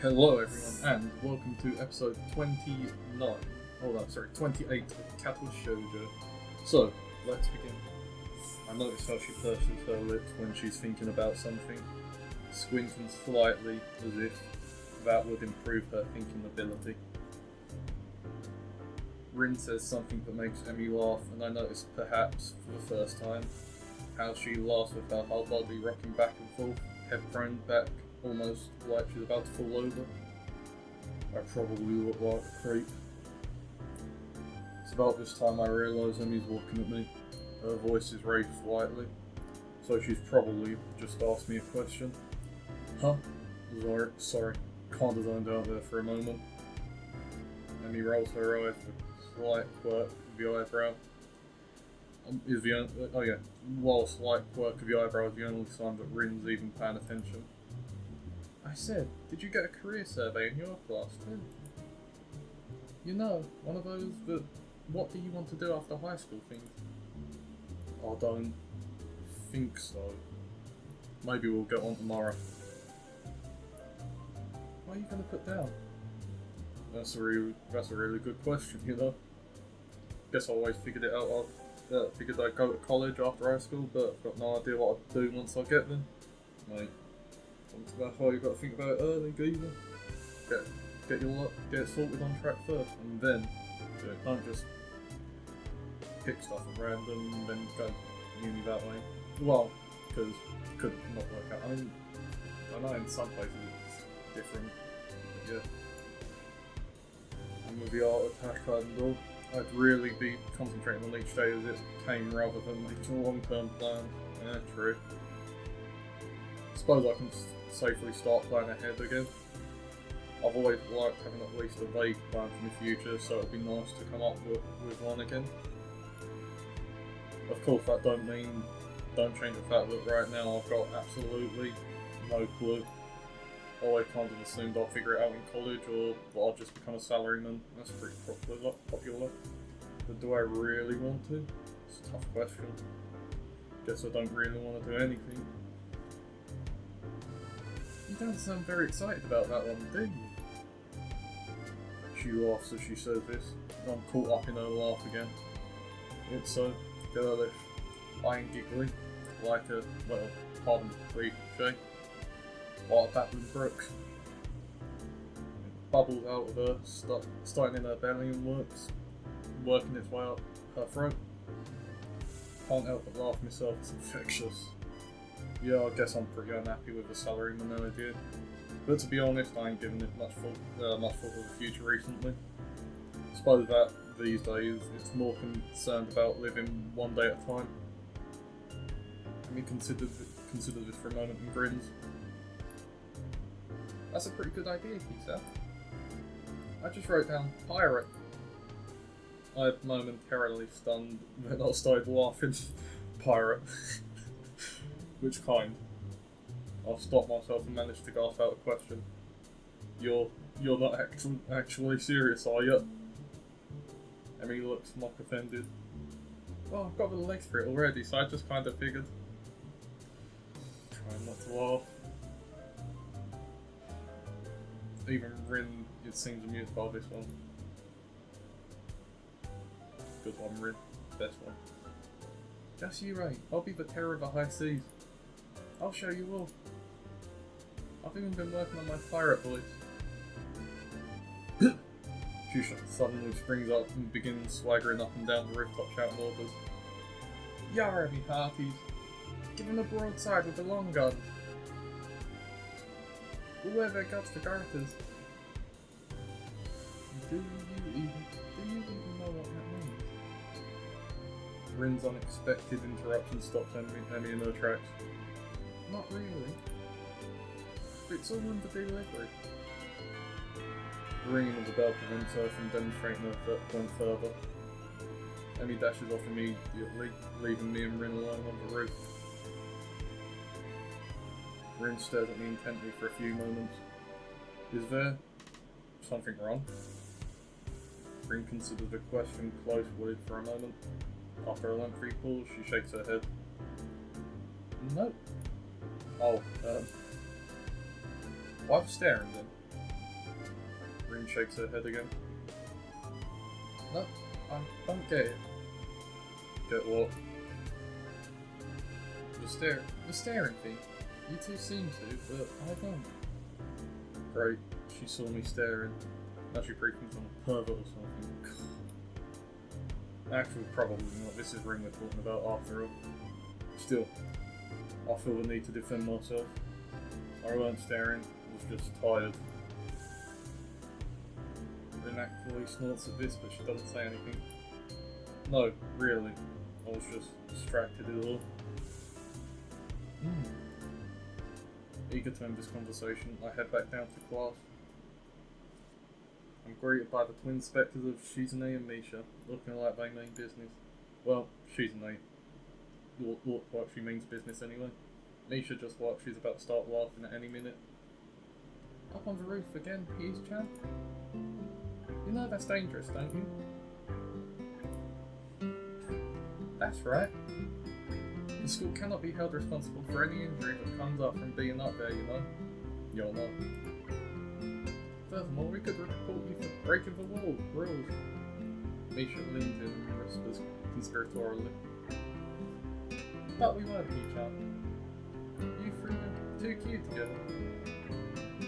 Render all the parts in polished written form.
Hello everyone, and welcome to episode 28 of Katawa Shoujo. So, let's begin. I notice how she purses her lips when she's thinking about something, squinting slightly as if that would improve her thinking ability. Rin says something that makes Emmy laugh, and I notice, perhaps for the first time, how she laughs with her whole body rocking back and forth, head thrown back, almost like she's about to fall over. I probably look like a creep. It's about this time I realise Emmy's looking at me. Her voice is raised slightly, so she's probably just asked me a question. Huh? Sorry, kinda zoned out there for a moment. Emmy rolls her eyes with a slight quirk of the eyebrow. While a slight quirk of the eyebrow is the only sign that Rin's even paying attention. I said, did you get a career survey in your class too? You know, one of those that, what do you want to do after high school things? I don't think so. Maybe we'll get on tomorrow. What are you going to put down? That's a really good question, you know. Guess I always figured it out. Figured I'd go to college after high school, but I've got no idea what I'd do once I get there. Mate, that's why you've got to think about it early, geezer. Get it sorted on track first, and then don't just pick stuff at random and then go uni that way. Well, because it could not work out. I mean, I know in some places it's different, but yeah. And with the art attack and all, I'd really be concentrating on each day as it came rather than making a long-term plan. Yeah, true. Suppose I can safely start planning ahead again. I've always liked having at least a vague plan for the future, so it'd be nice to come up with one again. Of course, that don't change the fact that right now I've got absolutely no clue. I always kind of assumed I'll figure it out in college, or that I'll just become a salaryman. That's pretty popular. But do I really want to? It's a tough question. Guess I don't really want to do anything. You don't sound very excited about that one, do you? She laughs as she says this. I'm caught up in her laugh again. It's so girlish. I ain't giggly, like a, well, pardon the cliche, like a babbling brook. It bubbles out of her, starting in her belly and working its way up her throat. Can't help but laugh myself, it's infectious. Yeah, I guess I'm pretty unhappy with the salaryman idea. But to be honest, I ain't given it much thought of the future recently. I suppose that these days it's more concerned about living one day at a time. Let me consider this for a moment and grins. That's a pretty good idea, he said. I just wrote down pirate. I momentarily stunned, then I started laughing. Pirate. Which kind? I stopped myself and managed to gasp out a question. You're not actually serious, are you? Emmy looks mock offended. Well, I've got the legs for it already, so I just kind of figured. Trying not to laugh. Even Rin, it seems amused by this one. Good one, Rin. Best one. Just you right, I'll be the terror of the high seas. I'll show you all. I've even been working on my pirate voice. Shusha suddenly springs up and begins swaggering up and down the rooftop shouting orders. Yara, me hearties! Give them a broadside with the long guns! Whoever got the garters! Do you even know what that means? Rin's unexpected interruption stops Emmy in her tracks. Not really. It's all in the delivery. The ringing of the bell prevents her from demonstrating her point further. Emmy dashes off immediately, leaving me and Rin alone on the roof. Rin stares at me intently for a few moments. Is there something wrong? Rin considers the question closely for a moment. After a lengthy pause, she shakes her head. No. Oh, why staring then? Rin shakes her head again. No, I don't get it. Get what? The staring thing. You two seem to, but I don't. Great, she saw me staring. Now she probably thinks I'm a pervert or something. Actually, probably not. This is Ring we're talking about after all. Still, I feel the need to defend myself. I weren't staring, I was just tired. Rin actually snorts at this, but she doesn't say anything. No, really. I was just distracted at all. Eager to end this conversation, I head back down to class. I'm greeted by the twin spectres of Shizune and Misha, looking like they mean business. Well, Shizune look like she means business anyway. Misha just like she's about to start laughing at any minute. Up on the roof again, Peas-chan? You know that's dangerous, don't you? That's right. The school cannot be held responsible for any injury that comes up from being up there, you know. You'll know. Furthermore, we could report you for breaking the rules. Misha leans in and whispers conspiratorially. But we won't, He-chan. You three are too cute together.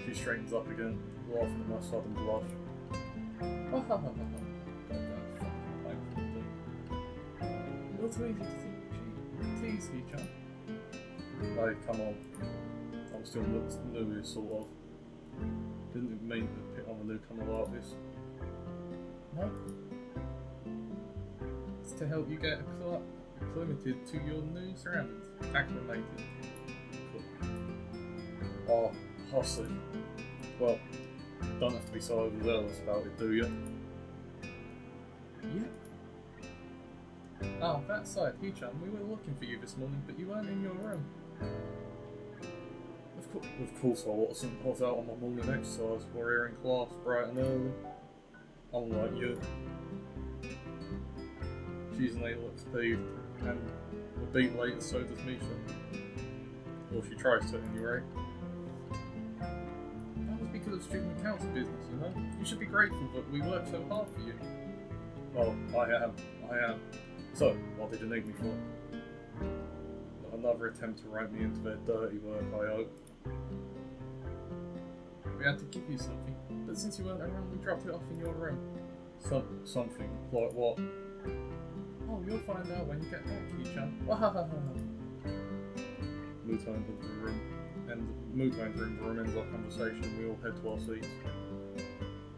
She straightens up again, laughing at my sudden blush. Ha ha ha ha ha. Goddamn fucking painful. You're too easy to tease, He-chan. Hey, come on. I'm still new, sort of. Didn't mean to pick on a newcomer like this. No. It's to help you get acclimated to your new surroundings. Acclimated. Cool. Oh, hussy. Well, don't have to be so overzealous about it, do you? Yeah. Oh, that side, He-chan, we were looking for you this morning, but you weren't in your room. Of course I wasn't. I was out on my morning exercise while we were in class bright and early. Unlike you. Shizune looks peeved, and a beat later so does Misha. Or she tries to anyway. That was because of student council business, you know? You should be grateful that we worked so hard for you. Oh, I am. So, what did you need me for? Another attempt to write me into their dirty work, I hope. We had to give you something, but since you weren't around, we dropped it off in your room. Something? Like what? Oh, you'll find out when you get back, He-chan. Muto enters the room, and Muto entering the room ends our conversation. We all head to our seats.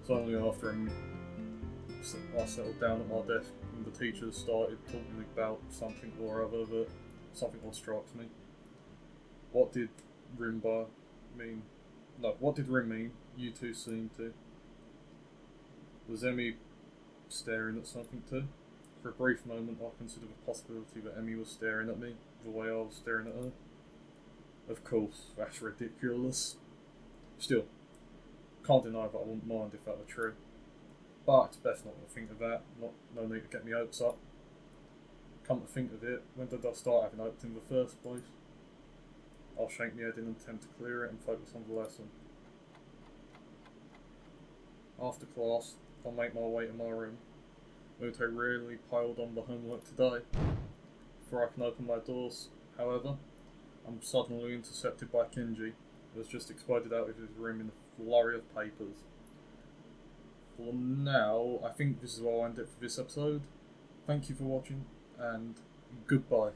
Suddenly after I settled down at my desk, and the teachers started talking about something or other that strikes me. What did Rin mean? No, what did Rin mean? You two seem to. Was Emmy staring at something too? For a brief moment I considered the possibility that Emmy was staring at me the way I was staring at her. Of course, that's ridiculous. Still, can't deny that I wouldn't mind if that were true. But it's best not to think of that, no need to get me hopes up. Come to think of it, when did I start having hopes in the first place? I'll shake my head in an attempt to clear it and focus on the lesson. After class, I'll make my way to my room. Muto really piled on the homework today. Before I can open my doors, however, I'm suddenly intercepted by Kenji, who has just exploded out of his room in a flurry of papers. For now, I think this is where I'll end it for this episode. Thank you for watching, and goodbye.